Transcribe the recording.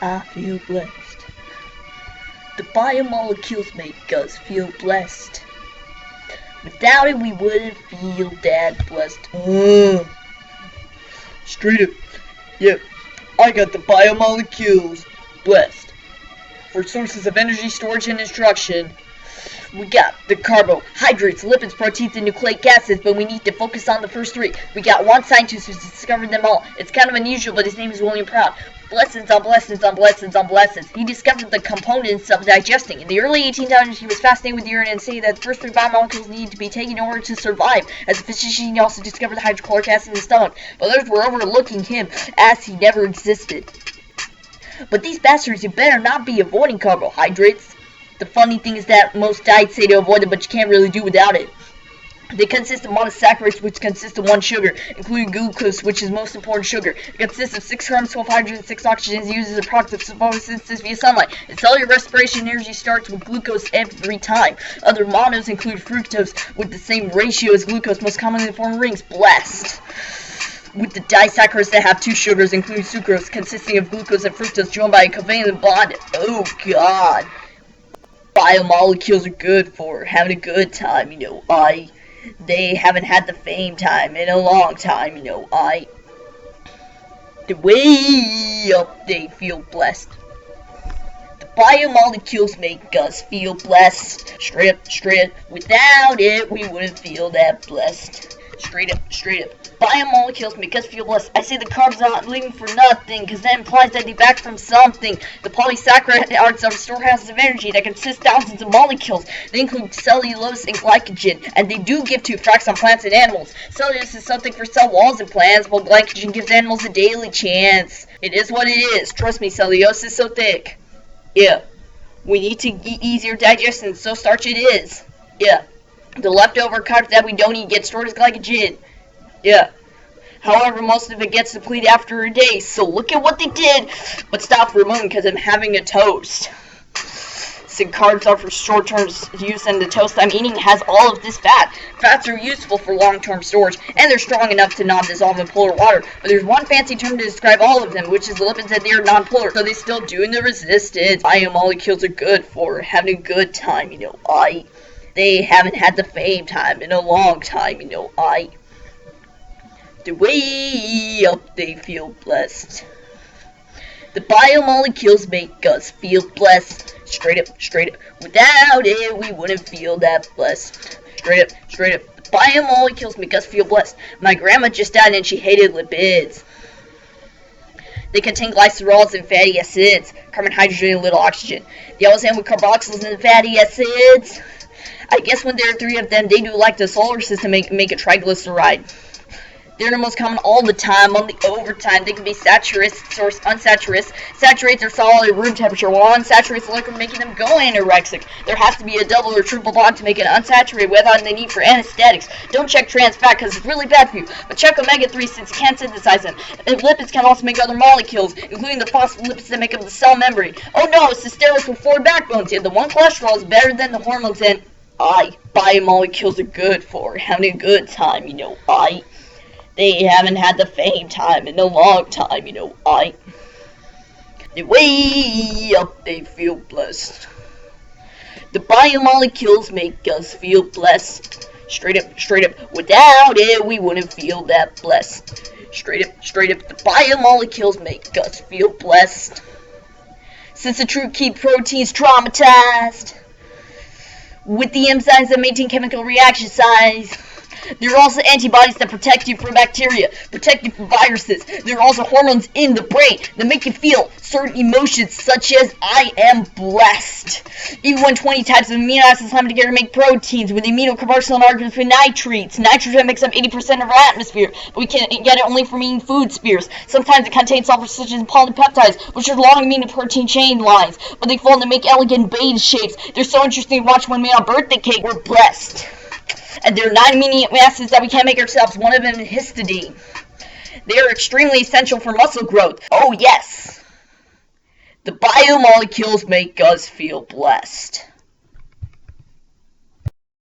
I feel blessed. The biomolecules make us feel blessed. Without it, we wouldn't feel that blessed. Straight up. Yep, I got the biomolecules blessed. For sources of energy storage and instruction, we got the carbohydrates, lipids, proteins, and nucleic acids, but we need to focus on the first three. We got one scientist who's discovered them all. It's kind of unusual, but his name is William Prout. Blessings on blessings on blessings on blessings. He discovered the components of digesting. In the early 1800s, he was fascinated with urine and stated that the first three biomolecules needed to be taken in order to survive. As a physician, he also discovered the hydrochloric acid in the stomach, but others were overlooking him as he never existed. But these bastards, you better not be avoiding carbohydrates. The funny thing is that most diets say to avoid it, but you can't really do without it. They consist of monosaccharides, which consist of one sugar, including glucose, which is the most important sugar. It consists of 6 carbons, 12 hydrogens, 6 oxygens, used as a product of photosynthesis via sunlight. Its cellular respiration energy starts with glucose every time. Other monos include fructose, with the same ratio as glucose, most commonly in the form of rings. Blessed. With the disaccharides that have 2 sugars, including sucrose, consisting of glucose and fructose, joined by a covalent bond. Oh god. Biomolecules are good for having a good time, They haven't had the fame time in a long time, The way up, they feel blessed. The biomolecules make us feel blessed. Straight up. Without it, we wouldn't feel that blessed. Straight up. Biomolecules make us feel blessed. I say the carbs are not leaving for nothing, because that implies that they back from something. The polysaccharides are storehouses of energy that consist of thousands of molecules. They include cellulose and glycogen, and they do give 2 effects on plants and animals. Cellulose is something for cell walls in plants, while glycogen gives animals a daily chance. It is what it is. Trust me, cellulose is so thick. Yeah. We need to eat easier digestion, so starch it is. Yeah. The leftover carbs that we don't eat get stored as glycogen. Yeah. However, most of it gets depleted after a day, so look at what they did. But stop for a moment, because I'm having a toast. So carbs are for short-term use, and the toast I'm eating has all of this fat. Fats are useful for long-term storage, and they're strong enough to not dissolve in polar water. But there's one fancy term to describe all of them, which is the lipids that they are non-polar, so they still do in the resistance. Biomolecules are good for having a good time, They haven't had the fame time in a long time, The way up, they feel blessed. The biomolecules make us feel blessed. Straight up. Without it, we wouldn't feel that blessed. Straight up. The biomolecules make us feel blessed. My grandma just died and she hated lipids. They contain glycerols and fatty acids, carbon, hydrogen, and little oxygen. They always end with carboxyls and fatty acids. I guess when there are 3 of them, they do like the solar system make a triglyceride. They're the most common all the time. On the overtime, they can be saturated or unsaturated. Saturates are solid at room temperature, while unsaturated are liquid, making them go anorexic. There has to be a double or triple bond to make it unsaturated without the need for anesthetics. Don't check trans fat because it's really bad for you, but check omega-3 since you can't synthesize them. And lipids can also make other molecules, including the phospholipids that make up the cell membrane. Oh no, it's the steroids with 4 backbones, and the one cholesterol is better than the hormones, and biomolecules are good for having a good time, They haven't had the fame time in a long time, The way up, they feel blessed. The biomolecules make us feel blessed. Straight up. Without it, we wouldn't feel that blessed. Straight up. The biomolecules make us feel blessed. Since the truth keep proteins traumatized with the enzymes that maintain chemical reaction size. There are also antibodies that protect you from bacteria, protect you from viruses. There are also hormones in the brain that make you feel certain emotions, such as I am blessed. Even when 20 types of amino acids come together to make proteins with aminocarboxyl arguments with nitrates. Nitrogen makes up 80% of our atmosphere, but we can get it only from eating food spheres. Sometimes it contains sulfur such as polypeptides, which are long amino protein chain lines, but they fall to make elegant beta shapes. They're so interesting to watch when we made our birthday cake. We're blessed. And there are 9 amino acids that we can't make ourselves. One of them is histidine. They are extremely essential for muscle growth. Oh yes! The biomolecules make us feel blessed.